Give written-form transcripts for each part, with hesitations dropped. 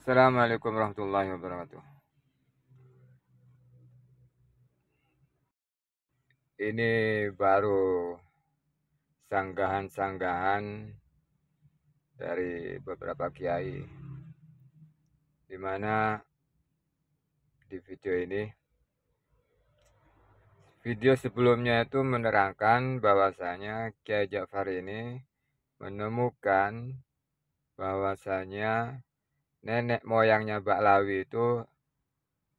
Assalamualaikum warahmatullahi wabarakatuh. Ini baru sanggahan-sanggahan dari beberapa kiai, di mana di video sebelumnya itu menerangkan bahwasanya Kiai Ja'far ini menemukan bahwasanya nenek moyangnya Baklawi itu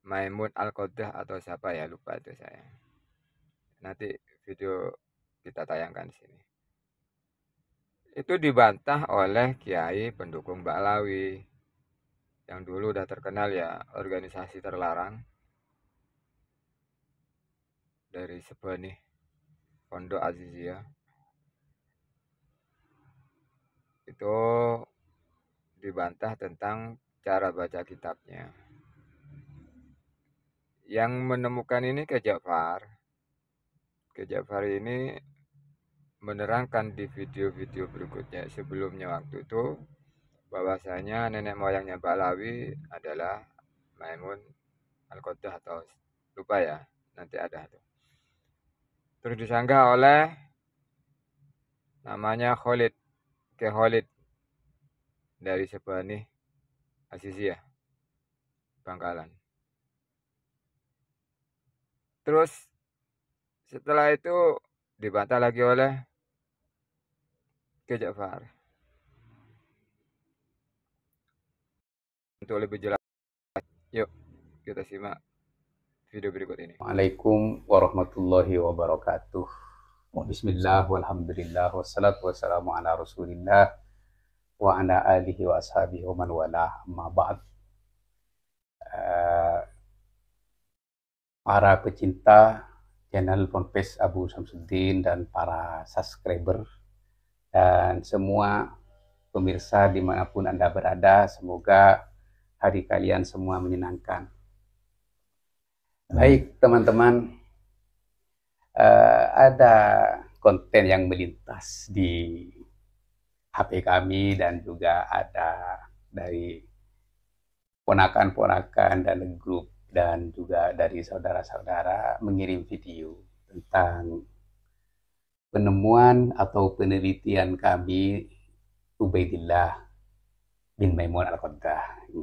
Maimun Al-Qoddah atau siapa ya, lupa itu saya. Nanti video kita tayangkan di sini. Itu dibantah oleh kiai pendukung Baklawi yang dulu udah terkenal ya, organisasi terlarang dari Sebenih Pondok Azizia. Itu dibantah tentang cara baca kitabnya. Yang menemukan ini ke Ja'far ini menerangkan di video-video berikutnya sebelumnya waktu itu bahwasanya nenek moyangnya Baklawi adalah Maimun Al-Qoddah atau lupa ya, nanti ada tuh. Terus disanggah oleh namanya Khalid dari Sebenih Azizia Bangkalan. Terus setelah itu dibantah lagi oleh Ki Ja'far. Untuk lebih jelas, yuk kita simak video berikut ini. Assalamualaikum warahmatullahi wabarakatuh. Bismillah, walhamdulillah, wassalatu wassalamu ala rasulillah wa ala alihi wa ashabihi wa man wala, amma ba'd. Para pecinta channel Ponpes Abu Samsuddin dan para subscriber dan semua pemirsa dimanapun Anda berada, semoga hari kalian semua menyenangkan. Baik teman-teman, ada konten yang melintas di HP kami dan juga ada dari ponakan-ponakan dan grup dan juga dari saudara-saudara mengirim video tentang penemuan atau penelitian kami Ubaidillah bin Maimun Al-Qoddah.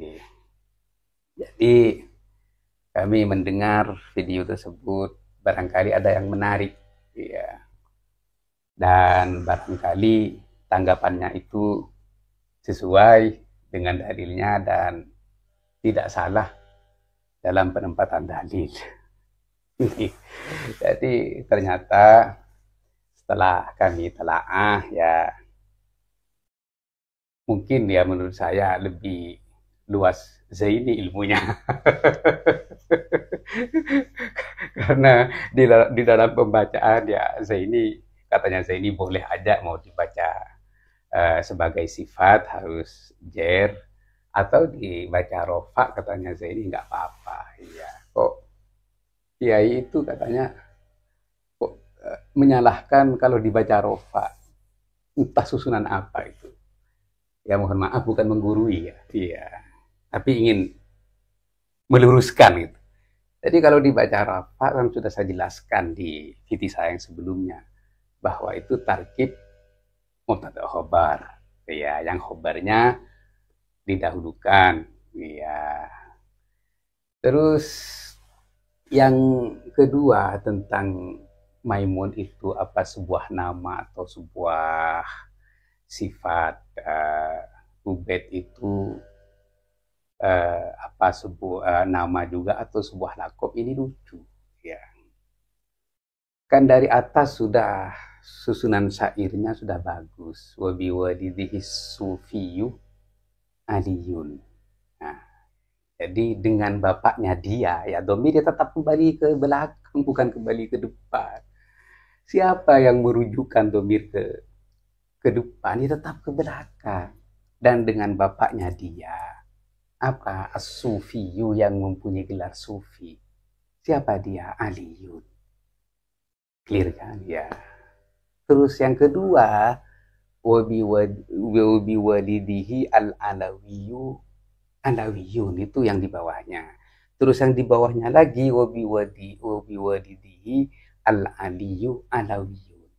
Jadi kami mendengar video tersebut, barangkali ada yang menarik, ya, dan barangkali tanggapannya itu sesuai dengan dalilnya dan tidak salah dalam penempatan dalil. Jadi ternyata setelah kami telaah, ya mungkin ya menurut saya lebih luas Zaini ilmunya. Karena di dalam pembacaan ya Zaini, katanya Zaini boleh aja mau dibaca sebagai sifat harus jer, atau dibaca rofa katanya Zaini nggak apa-apa. Iya, kok kiai itu katanya kok menyalahkan kalau dibaca rofa, entah susunan apa itu. Ya mohon maaf, bukan menggurui ya, iya, tapi ingin meluruskan gitu. Jadi kalau dibaca rafa kan sudah saya jelaskan di video saya yang sebelumnya bahwa itu tarkib mubtada khobar, ya, yang khobarnya didahulukan, ya. Terus yang kedua tentang Maimun itu apa sebuah nama atau sebuah sifat, Ubed itu apa sebuah nama juga atau sebuah lakob, ini lucu ya. Kan dari atas sudah susunan syairnya sudah bagus, wabi wadidihi sufiyu aliyun. Nah, jadi dengan bapaknya dia, ya domir dia tetap kembali ke belakang, bukan kembali ke depan. Siapa yang merujukkan domir ke depan, dia tetap ke belakang. Dan dengan bapaknya dia, apa? As-Sufiyu, yang mempunyai gelar Sufi. Siapa dia? Aliyun. Clear kan? Ya. Terus yang kedua, wabi walidihi al-alawiyu alawiyun itu yang di bawahnya. Terus yang di bawahnya lagi wabi wadidihi al aliyu alawiyun.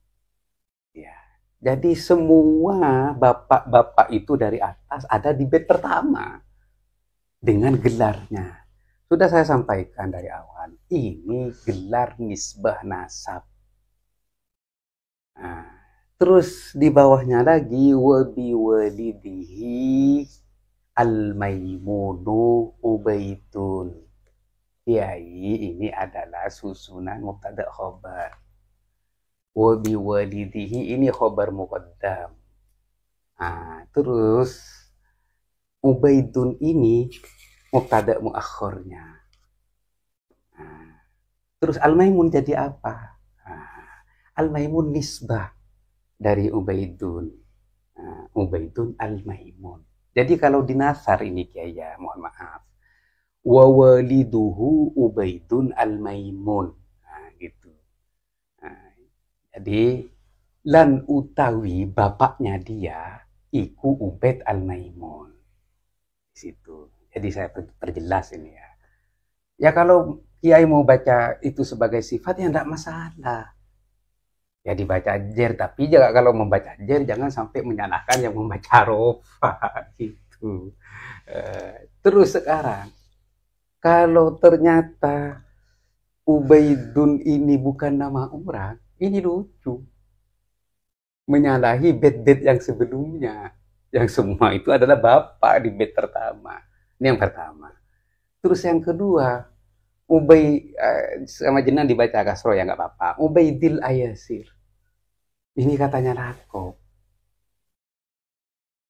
Ya. Jadi semua bapak-bapak itu dari atas ada di bait pertama dengan gelarnya. Sudah saya sampaikan dari awal, ini gelar nisbah nasab. Nah, terus di bawahnya lagi wabi walidihi al-maimunu ubaitun. Kiai ini adalah susunan mubtada khobar. Wabi walidihi ini khobar muqaddam. Nah, terus ubaidun ini mubtada muakhornya. Nah, terus al-maimun jadi apa? Nah, al-maimun nisbah dari ubaidun. Nah, ubaidun al-maimun. Jadi kalau di nasar ini Kiai ya, mohon maaf. Wa waliduhu ubaidun al-maimun. Nah, gitu. Nah, jadi lan utawi bapaknya dia iku Ubaid al-Maimun. Di situ. Jadi saya perjelas ini ya. Ya kalau Kiai mau baca itu sebagai sifat ya enggak masalah. Ya dibaca jer, tapi juga kalau membaca jer jangan sampai menyalahkan yang membaca rofa gitu. Terus sekarang kalau ternyata Ubaidun ini bukan nama orang, ini lucu. Menyalahi bait-bait yang sebelumnya. Yang semua itu adalah bapak di bait pertama. Ini yang pertama. Terus yang kedua, sama jenang dibaca kasro ya nggak apa-apa. Ubaidil Ayasir. Ini katanya Lakob.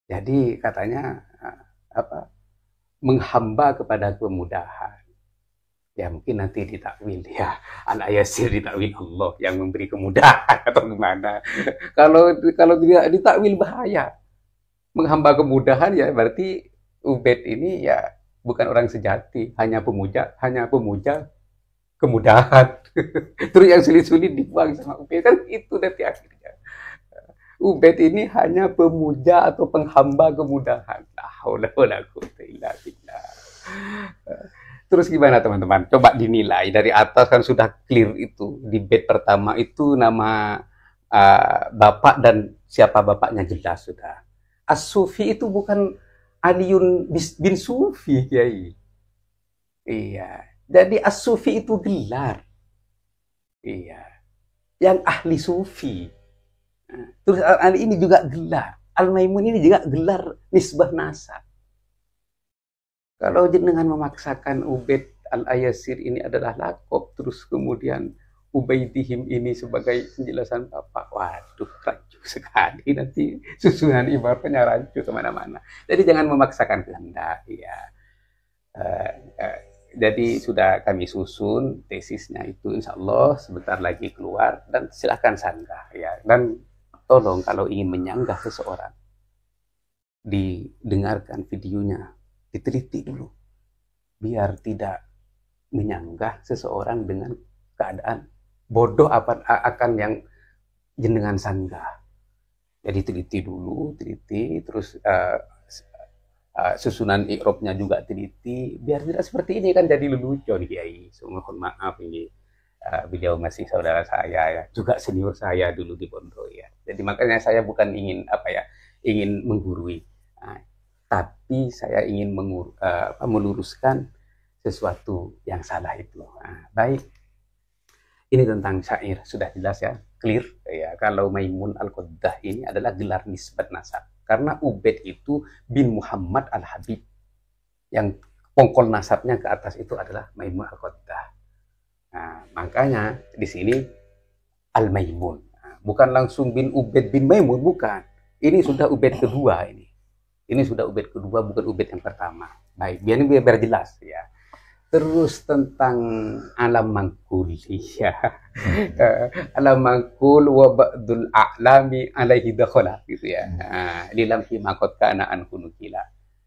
Jadi katanya menghamba kepada kemudahan. Ya mungkin nanti ditakwil ya. Al-Ayasir ditakwil Allah yang memberi kemudahan atau gimana. Kalau tidak ditakwil bahaya. Menghamba kemudahan ya berarti Ubaid ini ya bukan orang sejati, hanya pemuja kemudahan. Terus yang sulit-sulit dibuang sama Ubaid kan itu nanti akhirnya. Ubaid ini hanya pemuja atau penghamba kemudahan. La haula wala quwwata illa billah. Terus gimana teman-teman? Coba dinilai dari atas kan sudah clear itu. Di bait pertama itu nama bapak dan siapa bapaknya jelas sudah. As-Sufi itu bukan Aliun bin Sufi, Kiai. Iya. Jadi As-Sufi itu gelar. Iya. Yang ahli Sufi. Terus Ali ini juga gelar. Al-Maimun ini juga gelar nisbah nasab. Kalau jenengan memaksakan Ubaid al-Ayasir ini adalah lakob, terus kemudian Ubaidihim ini sebagai penjelasan bapak, waduh rancu sekali nanti susunan ibaratnya rancu kemana-mana. Jadi jangan memaksakan kehendak, ya. Jadi sudah kami susun tesisnya itu, insya Allah sebentar lagi keluar dan silahkan sanggah, ya. Dan tolong kalau ingin menyanggah seseorang, didengarkan videonya, diteliti dulu, biar tidak menyanggah seseorang dengan keadaan bodoh akan yang jenengan sanggah. Jadi teliti dulu, terus susunan i'rabnya juga teliti, biar tidak seperti ini kan jadi lelucon Kiai. Mohon maaf ini beliau masih saudara saya ya, juga senior saya dulu di pondok ya. Jadi makanya saya bukan ingin ingin menggurui, tapi saya ingin meluruskan sesuatu yang salah itu. Baik, ini tentang syair sudah jelas ya, clear ya. Kalau Maimun Al-Qoddah ini adalah gelar nisbat nasab. Karena Ubaid itu bin Muhammad Al-Habib. Yang pongkol nasabnya ke atas itu adalah Maimun Al-Qoddah. Nah, makanya di sini Al-Maimun. Nah, bukan langsung bin Ubaid bin Maimun, bukan. Ini sudah Ubaid kedua ini. Ini sudah Ubaid kedua, bukan Ubaid yang pertama. Baik, biar jelas ya. Terus tentang alam mangkul, ya. Alam mangkul wa ba'dul a'lami alaihi dakhala gitu ya. Lilam fi maqad kana an kunukila.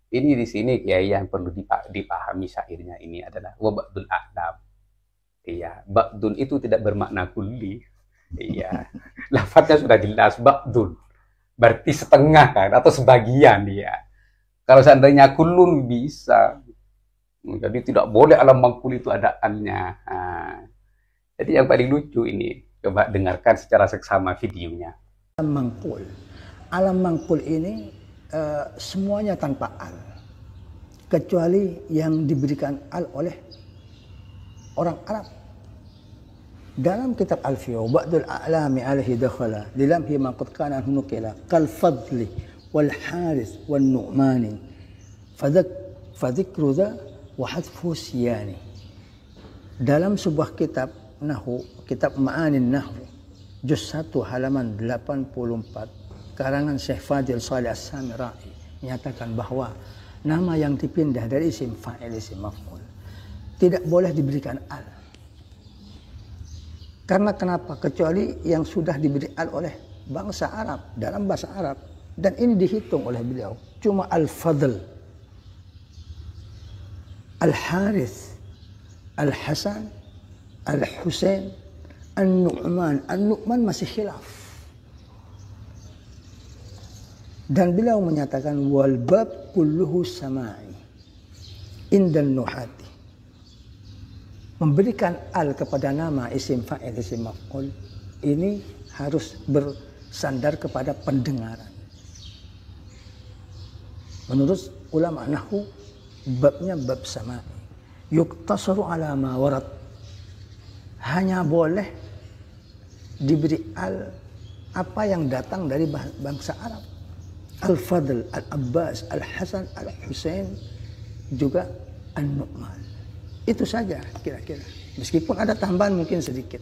Ini di sini ya yang perlu dipahami syairnya ini adalah wa ba'dul a'lam. Iya, ba'dun itu tidak bermakna kulli. Iya. Lafadznya sudah jelas ba'dun. Berarti setengah kan atau sebagian ya. Kalau seandainya kulun bisa. Jadi tidak boleh alam mangkul itu ada alnya. Nah, jadi yang paling lucu ini, coba dengarkan secara seksama videonya. Alam mangkul. Alam mangkul ini semuanya tanpa al. Kecuali yang diberikan al oleh orang Arab. Dalam kitab Alfiya, ba'dul a'lami alaihi dakhala, lilamhi ma qad kana hunukila, kal fadli wal harith wal nu'mani. Fadhikru dha wa hadfu siyani. Dalam sebuah kitab Nahwu, kitab Ma'anin Nahwu, juz 1 halaman 84, karangan Syekh Fadil Salih As-Samirai menyatakan bahwa nama yang dipindah dari isim fa'il isim maf'ul tidak boleh diberikan al. Karena kenapa? Kecuali yang sudah diberi al oleh bangsa Arab, dalam bahasa Arab. Dan ini dihitung oleh beliau. Cuma al-fadl, al-harith, al-hasan, al-husain, an-nu'man. An-nu'man masih khilaf. Dan beliau menyatakan wal bab kulluhu sama'i indan nuhati. Memberikan al kepada nama isim fa'il isim maf'ul ini harus bersandar kepada pendengaran. Menurut ulama nahwu, babnya bab sama'i. Yuktasaru ala ma warad. Hanya boleh diberi al apa yang datang dari bangsa Arab. Al-Fadl, Al-Abbas, Al-Hasan, Al-Husain, juga An-Nu'man. Itu saja kira-kira. Meskipun ada tambahan mungkin sedikit.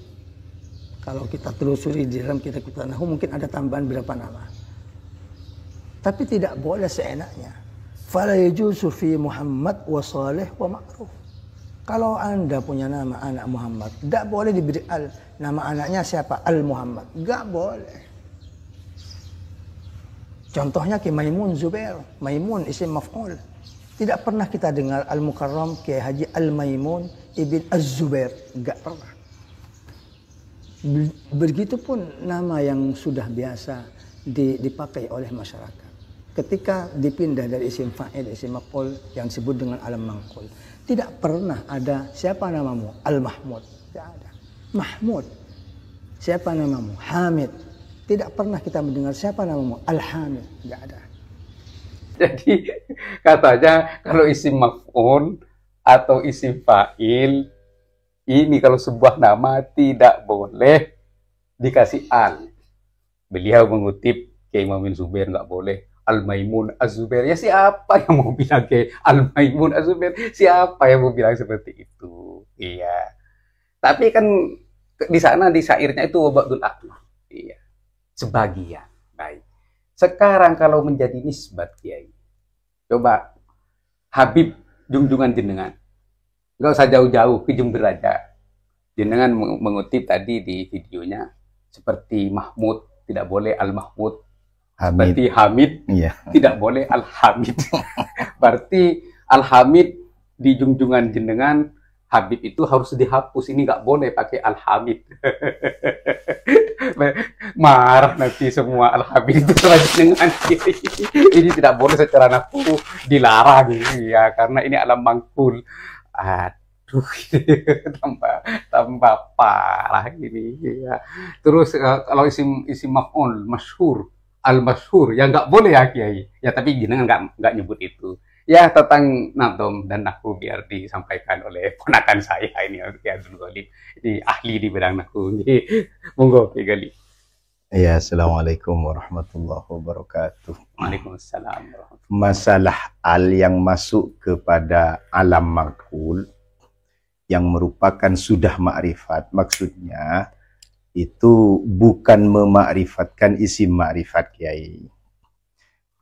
Kalau kita telusuri di dalam kitab nahwu mungkin ada tambahan berapa nama. Tapi tidak boleh seenaknya. Fala yajuzu fi Muhammad wa Saleh wa Ma'ruf. Kalau Anda punya nama anak Muhammad, tidak boleh diberi al. Nama anaknya siapa? Al-Muhammad. Tidak boleh. Contohnya Ki Maimun Zubair. Maimun isim maf'ul. Tidak pernah kita dengar Al-Mukarram Kiai Haji Al-Maimun Ibn Az-Zubair. Enggak pernah. Begitupun nama yang sudah biasa dipakai oleh masyarakat. Ketika dipindah dari isim fa'il, isim maf'ul yang disebut dengan alam mangkul. Tidak pernah ada siapa namamu? Al-Mahmud. Tidak ada. Mahmud. Siapa namamu? Hamid. Tidak pernah kita mendengar siapa namamu? Al-Hamid. Tidak ada. Jadi katanya kalau isim maf'ul atau isim fa'il ini kalau sebuah nama tidak boleh dikasih al. Beliau mengutip Kiai Maimun Zubair nggak boleh Al-Maimun Az-Zubair. Ya siapa yang mau bilang Kiai Al-Maimun Az-Zubair? Siapa yang mau bilang seperti itu? Iya. Tapi kan di sana di syairnya itu wabadul akmal. Iya. Sebagian. Baik. Sekarang kalau menjadi nisbat Kiai, coba Habib junjungan jenengan, nggak usah jauh-jauh ke Jember aja. Jenengan mengutip tadi di videonya seperti Mahmud tidak boleh Al-Mahmud, seperti Hamid tidak boleh Al-Hamid. Berarti Al-Hamid di junjungan jenengan Habib itu harus dihapus, ini nggak boleh pakai Al-Hamid. Marah nanti semua Al-Habib itu dengan ini tidak boleh secara nafsu, dilarang ya karena ini alam mangkul. Aduh, tambah parah ini ya. Terus kalau isim maf'ul masyhur, al-masyhur ya nggak boleh ya Kiai. Ya tapi jenengan nggak nyebut itu. Ya tentang nadom dan nahwu biar disampaikan oleh ponakan saya ini Kiai Abdul Ghalib, ini ahli di bidang nahwu. Monggo Kiai Ghalib. Ya, assalamualaikum warahmatullahi wabarakatuh. Waalaikumsalam. Masalah al yang masuk kepada alam mangkul yang merupakan sudah ma'rifat, maksudnya itu bukan memakrifatkan isim ma'rifat Kiai.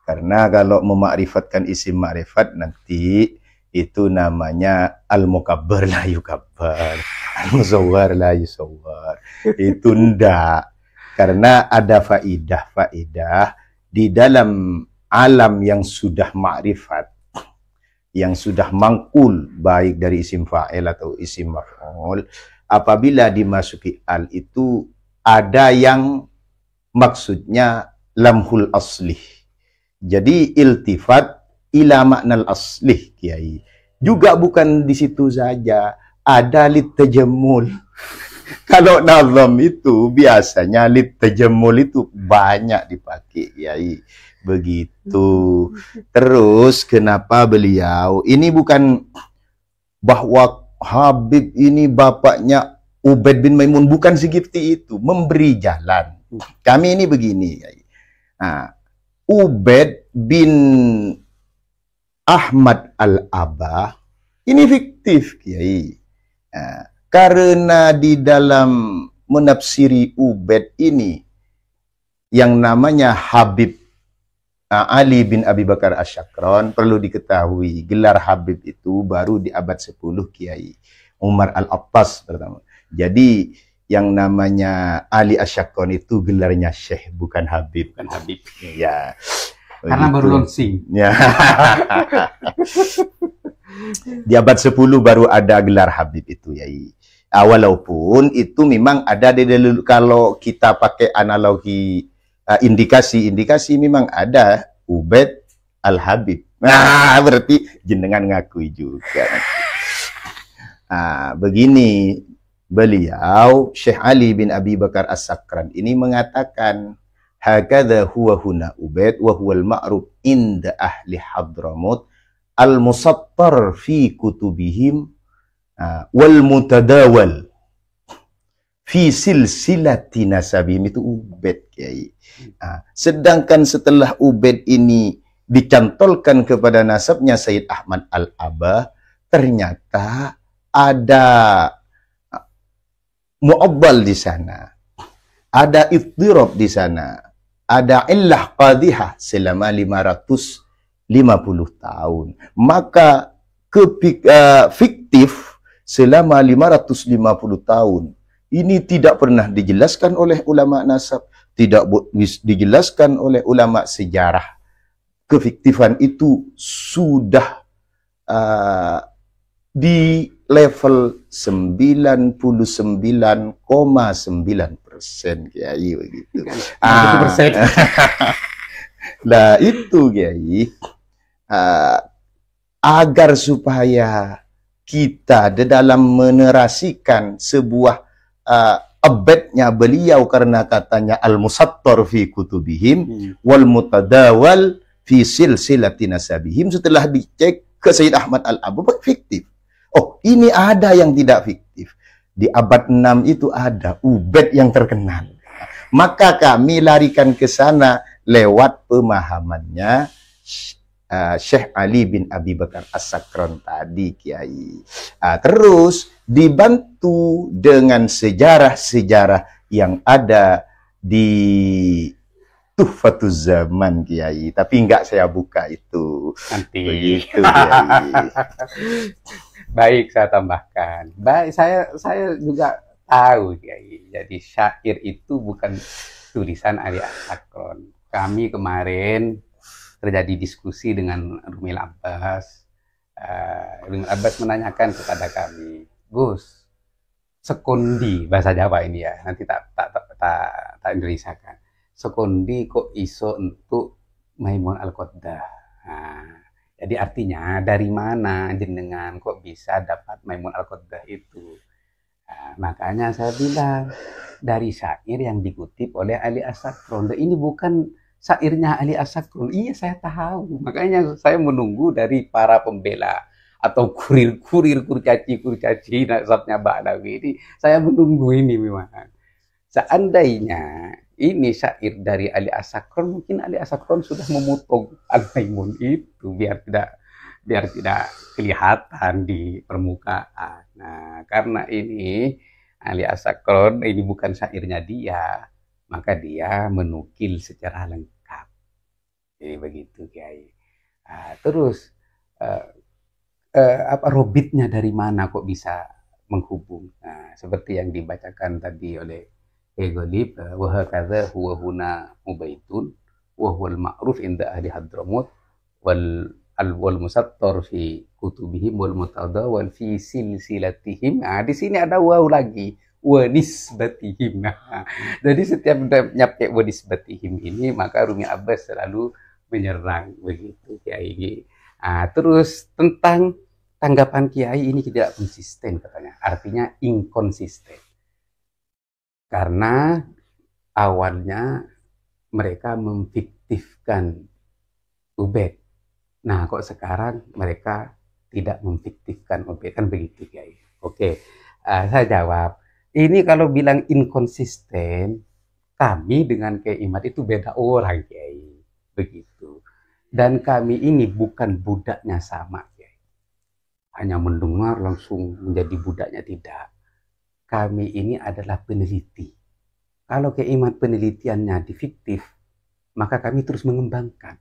Karena kalau memakrifatkan isim ma'rifat nanti itu namanya al-mukabbar la yukabbar, al-musawwar la yusawwar. Itu ndak. Karena ada faidah di dalam alam yang sudah ma'rifat, yang sudah mangkul, baik dari isim fa'il atau isim maf'ul, apabila dimasuki al itu ada yang maksudnya lamhul aslih. Jadi iltifat ila maknal aslih Kiai. Juga bukan di situ saja, ada litajamul. Kalau nazam itu biasanya litajamul itu banyak dipakai Kiai. Begitu. Terus kenapa beliau ini bukan bahwa Habib ini bapaknya Ubaid bin Maimun, bukan seperti itu, memberi jalan. Kami ini begini, nah, Ubaid bin Ahmad al-Abah ini fiktif Kiai. Nah, karena di dalam menafsiri Ubaid ini yang namanya Habib Ali bin Abi Bakar Asyakron, perlu diketahui gelar Habib itu baru di abad 10 Kiai. Umar Al-Attas pertama. Jadi yang namanya Ali Asyakron itu gelarnya Syekh, bukan Habib. Bukan Habib. Ya. Karena baru launching. Ya. Di abad 10 baru ada gelar Habib itu Yai. Walaupun itu memang ada di dulu, kalau kita pakai analogi indikasi memang ada Ubaid Al-Habib. Nah, berarti jenengan ngakui juga. Begini, beliau Syekh Ali bin Abi Bakar As-Sakran ini mengatakan hakadha huwa huna Ubaid wa huwal ma'ruf inda ahli Hadramut al-musattar fi kutubihim wal mutadawal fi silsilati nasabihim. Itu Ubaid Kiai. Sedangkan setelah Ubaid ini dicantolkan kepada nasabnya Sayyid Ahmad Al-Abah, ternyata ada mu'abbal di sana, ada ittirab di sana, ada illah qadihah selama 550 tahun. Maka fiktif selama 550 tahun ini tidak pernah dijelaskan oleh ulama nasab, tidak dijelaskan oleh ulama sejarah. Kefiktifan itu sudah di level 99,9% Kiai begitu. 1%. Nah itu Kiai, agar supaya kita di dalam menerasikan sebuah abadnya beliau, karena katanya al-musattar fi kutubihim wal mutadawal fi silsilati nasabihim, setelah dicek ke Sayyid Ahmad Al-Abah fiktif. Oh, ini ada yang tidak fiktif. Di abad 6 itu ada Ubaid yang terkenal. Maka kami larikan ke sana lewat pemahamannya Syekh Ali bin Abi Bakar As-Sakran tadi Kiai. Terus dibantu dengan sejarah-sejarah yang ada di Tuhfatuz Zaman Kiai. Tapi enggak saya buka itu. Nanti. Begitu Kiai. Baik, saya tambahkan. Baik, saya juga tahu Kiai. Jadi syair itu bukan tulisan Ali As-Sakron. Kami kemarin terjadi diskusi dengan Rumil Abbas. Rumil Abbas menanyakan kepada kami, Gus, sekondi bahasa Jawa ini ya, nanti tak Indonesiakan. Sekondi kok iso untuk Maimun Al-Qoddah. Jadi artinya dari mana jenengan kok bisa dapat Maimun Al-Qoddah itu? Makanya saya bilang dari syair yang dikutip oleh Ali As-Sakron. Ini bukan syairnya Ali As-Sakron. Iya, saya tahu. Makanya saya menunggu dari para pembela atau kurir-kurir kurcaci nasabnya Ba'lawi ini. Saya menunggu ini memang. Seandainya ini syair dari Ali As-Sakron, mungkin Ali As-Sakron sudah memotong Al-Maimun itu biar tidak kelihatan di permukaan. Nah, karena ini Ali As-Sakron ini bukan syairnya dia, maka dia menukil secara lengkap. Jadi begitu Kiai. Terus robitnya dari mana kok bisa menghubung? Seperti yang dibacakan tadi oleh Golib, wa hakadha huwa huna Ubaidun wa huwal ma'ruf inda ahli Hadramut wal musattar fi kutubihim wal mutadawal fi silsilatihim. Di sini ada waw lagi, wa nisbatihim. Jadi setiap nyapke wa nisbatihim ini, maka Rumi Abbas selalu menyerang begitu Kiai. Terus tentang tanggapan Kiai ini tidak konsisten katanya, artinya inkonsisten. Karena awalnya mereka memfiktifkan Ubed. Nah, kok sekarang mereka tidak memfiktifkan Ubed, kan begitu Kiai. Oke, saya jawab, ini kalau bilang inkonsisten, kami dengan Kiai Imad itu beda orang Kiai, begitu. Dan kami ini bukan budaknya sama Kiai, hanya mendengar langsung menjadi budaknya, tidak. Kami ini adalah peneliti. Kalau Kiai Imad penelitiannya difiktif, maka kami terus mengembangkan.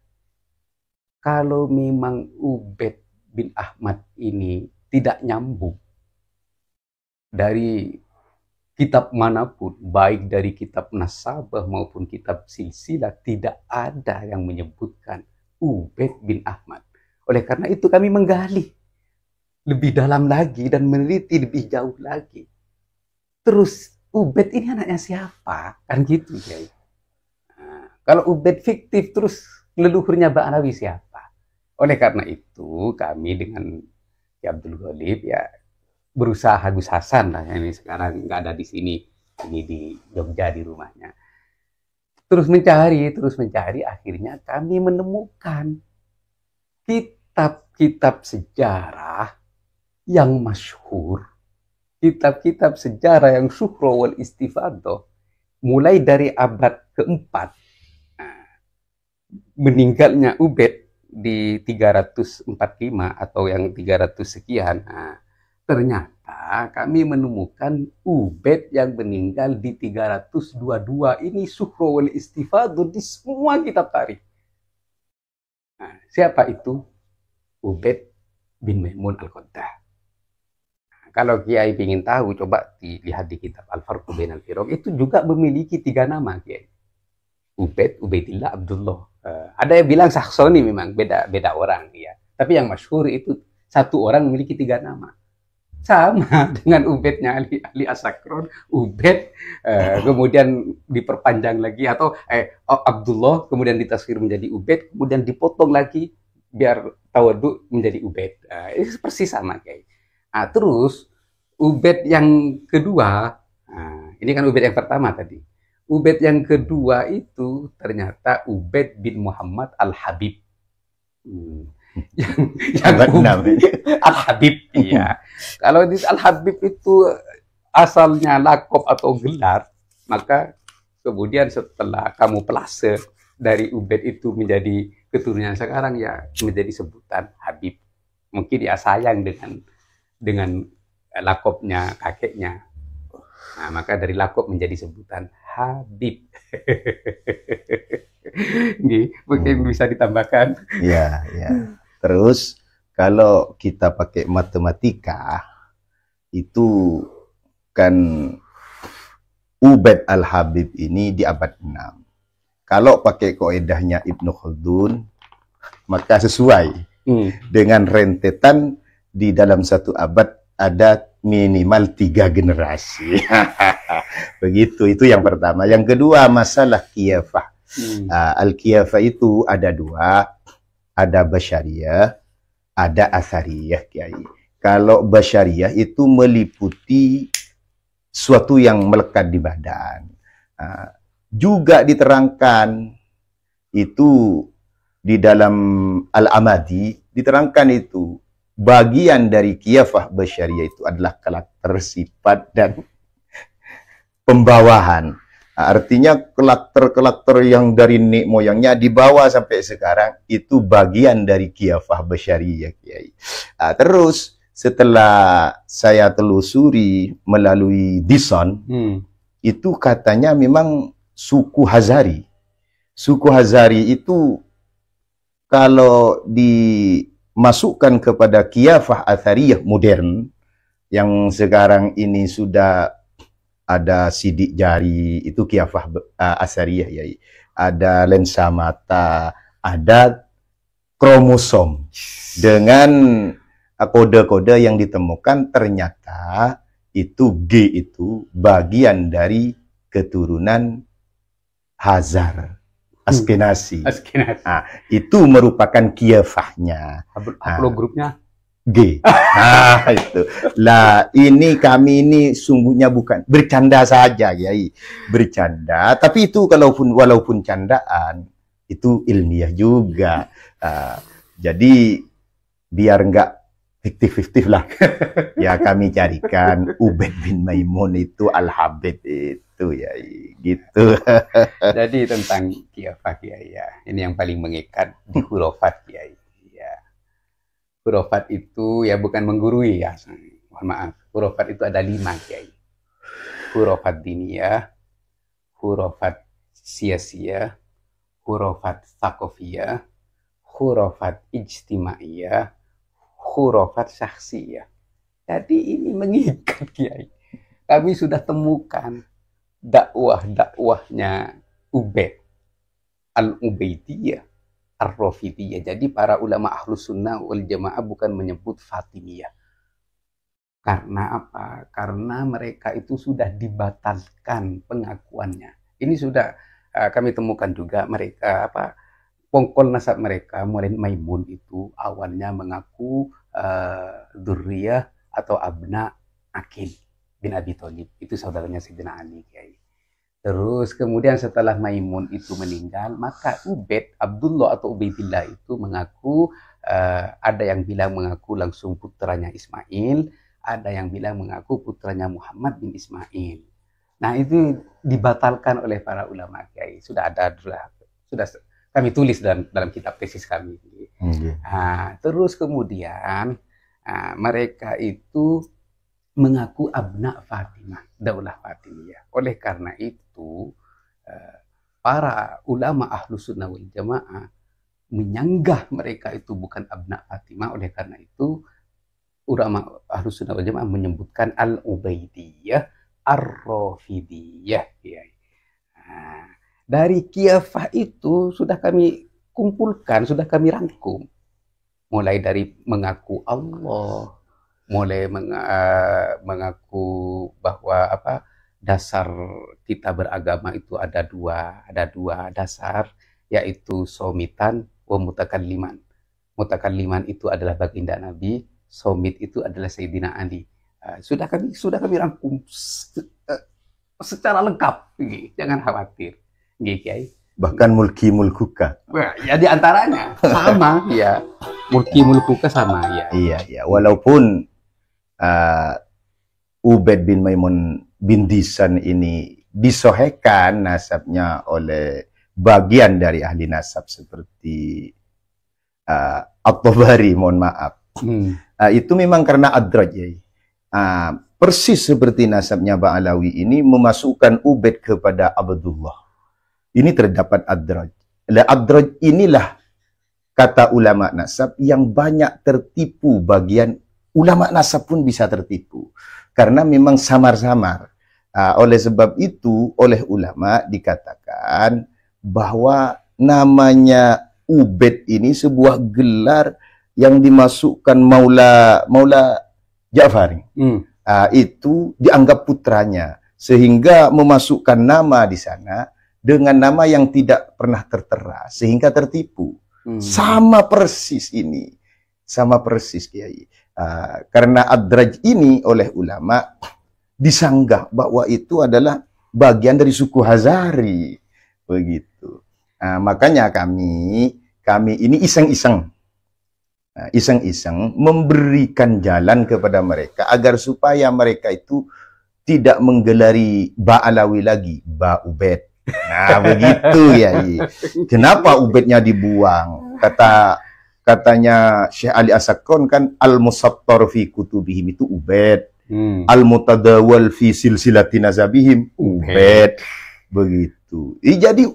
Kalau memang Ubed bin Ahmad ini tidak nyambung dari kitab manapun, baik dari kitab Nasabah maupun kitab Silsilah, tidak ada yang menyebutkan Ubed bin Ahmad. Oleh karena itu kami menggali lebih dalam lagi dan meneliti lebih jauh lagi. Terus Ubed ini anaknya siapa? Kan gitu Kiai. Kalau Ubed fiktif, terus leluhurnya Ba'alawi siapa? Oleh karena itu kami dengan Ki Abdul Ghalib ya berusaha, Gus Hasan lah, ini sekarang nggak ada di sini, ini di Jogja di rumahnya. Terus mencari, akhirnya kami menemukan kitab-kitab sejarah yang masyhur, kitab-kitab sejarah yang syuhra wal istifadah, mulai dari abad keempat, meninggalnya Ubed di 345 atau yang 300 sekian. Ternyata kami menemukan Ubed yang meninggal di 322 ini syuhra wal istifadah di semua kitab tarikh. Siapa itu? Ubed bin Maimun Al-Qaddah. Kalau Kiai ingin tahu, coba dilihat di kitab Al-Farqu Bainal Firaq, itu juga memiliki 3 nama Kiai. Ubed, Ubaidillah, Abdullah. Ada yang bilang Saksoni, memang beda orang ya. Tapi yang masyhur itu satu orang memiliki 3 nama. Sama dengan Ubednya Ali As-Sakron, Ubed, kemudian diperpanjang lagi, atau Abdullah, kemudian ditasghir menjadi Ubed, kemudian dipotong lagi biar tawadhu menjadi Ubed. Itu persis sama Kiai. Terus Ubed yang kedua, ini kan Ubed yang pertama tadi. Ubed yang kedua itu ternyata Ubed bin Muhammad Al-Habib. Yang Al-Habib, iya. Kalau di Al-Habib itu asalnya lakop atau gelar, maka kemudian setelah kamu pelase dari Ubed itu menjadi keturunan sekarang, ya menjadi sebutan Habib. Mungkin ya sayang dengan lakopnya kakeknya. Maka dari lakop menjadi sebutan Habib. Mungkin bisa ditambahkan. Ya, ya. Terus kalau kita pakai matematika, itu kan Ubed Al-Habib ini di abad 6. Kalau pakai kaidahnya Ibnu Khaldun, maka sesuai dengan rentetan di dalam satu abad ada minimal 3 generasi. Begitu, itu yang pertama. Yang kedua, masalah khilafah. Al-khilafah itu ada 2. Ada Basyariyah, ada Athariyah Kiai. Kalau Basyariyah itu meliputi suatu yang melekat di badan. Juga diterangkan itu di dalam Al-Amadi, diterangkan itu bagian dari khilafah Basyariyah itu adalah karakter, sifat, dan pembawahan. Artinya karakter yang dari nenek moyangnya dibawa sampai sekarang, itu bagian dari khilafah Basyariyah Kiai. Terus setelah saya telusuri melalui Dison, itu katanya memang suku Hazari. Suku Hazari itu kalau dimasukkan kepada khilafah Athariyah modern, yang sekarang ini sudah ada sidik jari, itu khilafah Athariyah ya. Ada lensa mata, ada kromosom dengan kode-kode yang ditemukan, ternyata itu G itu bagian dari keturunan Hazar. Askenazi. Askenazi. Itu merupakan kiafahnya. Haplogrupnya G. Nah, itu. Lah, ini kami ini sungguhnya bukan bercanda saja, Kiai. Bercanda, tapi itu walaupun candaan, itu ilmiah juga. Jadi biar nggak fiktif-fiktif lah. Ya kami carikan Ubaid bin Maimun itu Al-Habib itu, ya gitu. Jadi tentang kiafah, Kiai, ya. Ini yang paling mengikat di hurufat, Kiai. Hurufat itu ya bukan menggurui, ya. Mohon maaf. Hurufat itu ada 5, Kiai. Hurufat diniyah, hurufat sia-sia, hurufat thaqafiyah, hurufat ijtimaiyah, hurufat syakhsiyah. Jadi ini mengikat, Kiai. Kami sudah temukan dakwahnya Ubaid, Al-Ubaidiyah, Ar-Rafidiyah. Jadi para ulama Ahlus Sunnah wal Jamaah bukan menyebut Fatimiyah. Karena apa? Karena mereka itu sudah dibatalkan pengakuannya. Ini sudah kami temukan juga mereka pongkol nasab mereka mulai Maimun itu awalnya mengaku dzurriyah atau abna Aqil bin Abi Thalib. Itu saudaranya Sayyidina Ali, Kiai. Terus kemudian setelah Maimun itu meninggal, maka Ubaid, Abdullah atau Ubaidillah itu mengaku, ada yang bilang mengaku langsung putranya Ismail, ada yang bilang mengaku putranya Muhammad bin Ismail. Nah itu dibatalkan oleh para ulama, Kiai. Sudah kami tulis dalam kitab tesis kami. Nah, terus kemudian mereka itu mengaku abna Fatimah, daulah Fatimiyah. Oleh karena itu, para ulama Ahlus Sunnah wal Jamaah menyanggah mereka itu bukan abna Fatimah. Oleh karena itu, ulama Ahlus Sunnah wal Jamaah menyebutkan Al-Ubaidiyah, Ar-Rafidiyah. Nah, dari kiafah itu sudah kami kumpulkan, sudah kami rangkum. Mulai dari mengaku Allah, mulai mengaku bahwa dasar kita beragama itu ada dua dasar, yaitu somitan wa mutakalliman. Mutakalliman itu adalah baginda Nabi, somit itu adalah Sayyidina Ali. Sudah kami rangkum secara lengkap, jangan khawatir, Kiai. Bahkan mulkuka. Ya di antaranya sama, ya. Mulkuka sama, ya. Iya. Walaupun Ubaid bin Maimun bin Disan ini disohekan nasabnya oleh bagian dari ahli nasab seperti At-Tabari, mohon maaf. Itu memang karena adraj, ya. Persis seperti nasabnya Ba'alawi ini memasukkan Ubaid kepada Abdullah. Ini terdapat adraj. Adraj inilah kata ulama nasab yang banyak tertipu. Bagian ulama nasab pun bisa tertipu karena memang samar-samar. Oleh sebab itu, oleh ulama dikatakan bahwa namanya Ubaid ini sebuah gelar yang dimasukkan Maula Ja'fari. Itu dianggap putranya, sehingga memasukkan nama di sana dengan nama yang tidak pernah tertera, sehingga tertipu. Sama persis ini, sama persis, Kiai. Karena adraj ini oleh ulama disanggah bahwa itu adalah bagian dari suku Hazari, begitu. Makanya kami ini iseng-iseng memberikan jalan kepada mereka agar supaya mereka itu tidak menggelari Ba'alawi lagi, Ubaid. Nah, begitu, ya. Kenapa Ubaidnya dibuang? Katanya Syekh Ali As-Sakon kan al-musattar fi kutubihim itu Ubaid. Al-mutadawal fi silsilati nazabihim Ubaid. Begitu. Jadi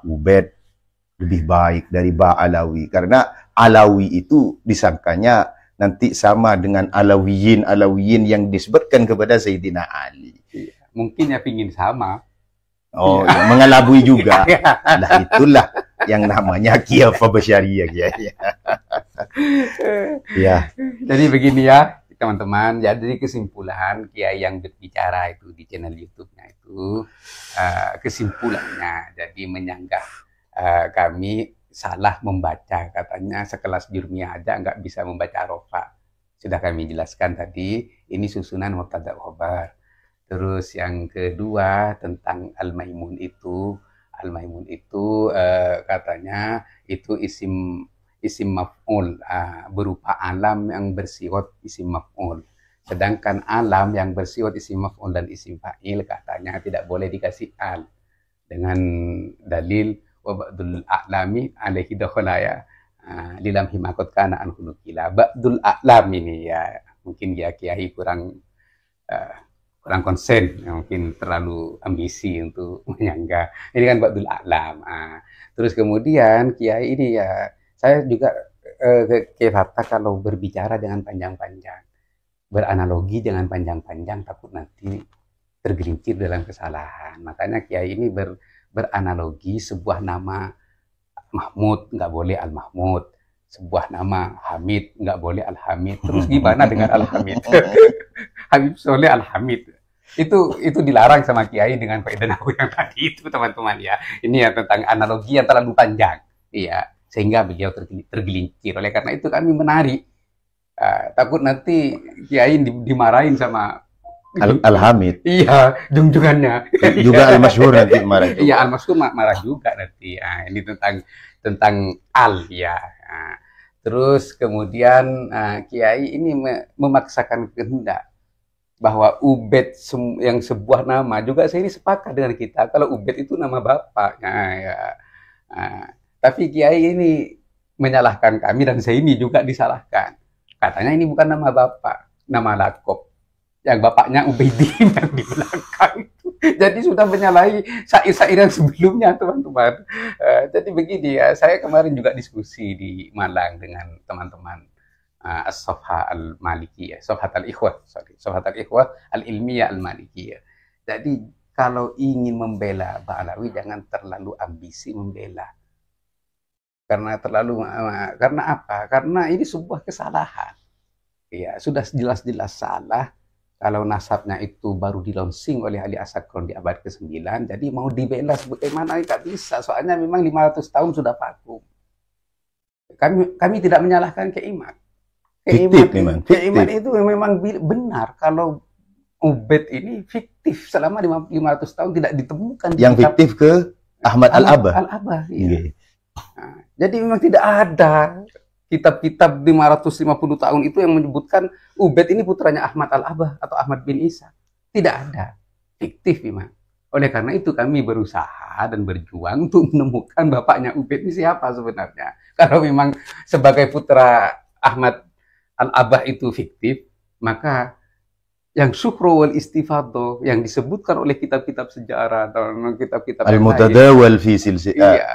Ubaid lebih baik dari Ba'alawi karena Alawi itu disangkanya nanti sama dengan Alawiyin yang disebutkan kepada Sayyidina Ali. Mungkin ya pingin sama. Oh, ya, mengelabui juga. Nah, itulah yang namanya khilafah basyariyah, ya. Jadi begini ya, teman-teman. Jadi kesimpulan Kiai yang berbicara itu di channel YouTube-nya itu kesimpulannya jadi menyanggah kami salah membaca, katanya sekelas Jurmiyah aja nggak bisa membaca rofa. Sudah kami jelaskan tadi, ini susunan mubtada khobar. Terus yang kedua tentang Al-Maimun itu, katanya itu isim maf'ul, berupa alam yang bersifat isim maf'ul. Sedangkan alam yang bersifat isim maf'ul dan isim fa'il katanya tidak boleh dikasih al, dengan dalil wa ba'dul a'lami alaihi dakhalaya lilam himakot kana an hunukila. Ba'dul a'lam ini ya mungkin ya kiai kurang konsen, mungkin terlalu ambisi untuk menyangga. Ini kan ba'dul a'lam. Terus kemudian kiai ini ya, saya juga kata kalau berbicara dengan panjang-panjang, beranalogi dengan panjang-panjang, takut nanti tergelincir dalam kesalahan. Makanya kiai ini beranalogi sebuah nama Mahmud, nggak boleh Al-Mahmud. Sebuah nama Hamid, nggak boleh Al-Hamid. Terus gimana dengan Al-Hamid? Habib Soleh Al-Hamid. Itu dilarang sama kiai dengan faedah nahwu yang tadi itu, teman-teman ya. Ini ya tentang analogi yang terlalu panjang. Iya, sehingga beliau tergelincir. Oleh karena itu kami menarik. Takut nanti kiai dimarahin sama Al-Hamid. Iya, junjungannya. Juga Al-Masyhur nanti marah. Iya, Al-Masyhur marah juga nanti. Ini tentang al ya. Terus kemudian kiai ini memaksakan kehendak bahwa Ubed yang sebuah nama, juga saya ini sepakat dengan kita kalau Ubed itu nama bapaknya ya. Tapi kiai ini menyalahkan kami dan saya ini juga disalahkan. Katanya ini bukan nama bapak, nama lakob. Yang bapaknya Ubaidim yang di belakang. Jadi sudah menyalahi syair-syair yang sebelumnya, teman-teman. Jadi begini ya, saya kemarin juga diskusi di Malang dengan teman-teman As-Sofha Al-Malikiyah, Sofhat Al-Ikhwah Al-Ilmiyah Al-Malikiyah. Jadi kalau ingin membela Ba'alawi jangan terlalu ambisi membela. Karena apa? Karena ini sebuah kesalahan. Ya, sudah jelas-jelas salah. Kalau nasabnya itu baru dilonsing oleh Ali Asakron di abad ke-9, jadi mau dibela sebagaimana tidak bisa. Soalnya memang 500 tahun sudah vakum. Kami tidak menyalahkan Keiman. Keiman itu memang benar kalau Ubed ini fiktif selama 500 tahun tidak ditemukan. Yang fiktif ke Ahmad Al-Abah. Iya. Jadi memang tidak ada kitab-kitab 550 tahun itu yang menyebutkan Ubed ini putranya Ahmad Al-Abah atau Ahmad bin Isa. Tidak ada. Fiktif memang. Oleh karena itu kami berusaha dan berjuang untuk menemukan bapaknya Ubed ini siapa sebenarnya. Kalau memang sebagai putra Ahmad Al-Abah itu fiktif, maka yang syukro wal istifadoh yang disebutkan oleh kitab-kitab sejarah atau kitab-kitab Al-Mutadawwal fi silsilah. Iya.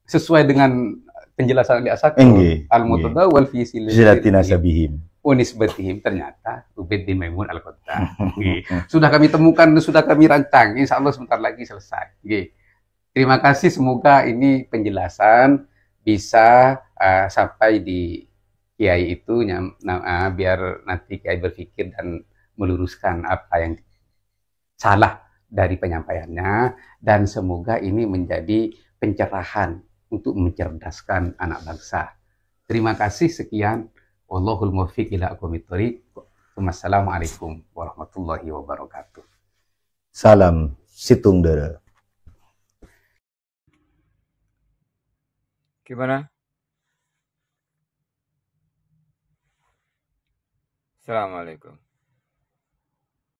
Sesuai dengan penjelasan Ali Asakron, Al-Mutadawwal fi silsilati nasabihim wa nisbatihim, ternyata Ubed bin Maimun Al-Qattan. Sudah kami temukan, sudah kami rancang, insya Allah sebentar lagi selesai. Terima kasih, semoga ini penjelasan bisa sampai di kiai itu, biar nanti kiai berpikir dan meluruskan apa yang salah dari penyampaiannya, dan semoga ini menjadi pencerahan untuk mencerdaskan anak bangsa. Terima kasih, sekian. Wallahul muwaffiq ila aqwamit thoriq. Wassalamualaikum warahmatullahi wabarakatuh. Salam Situng Dere. Gimana? Assalamualaikum.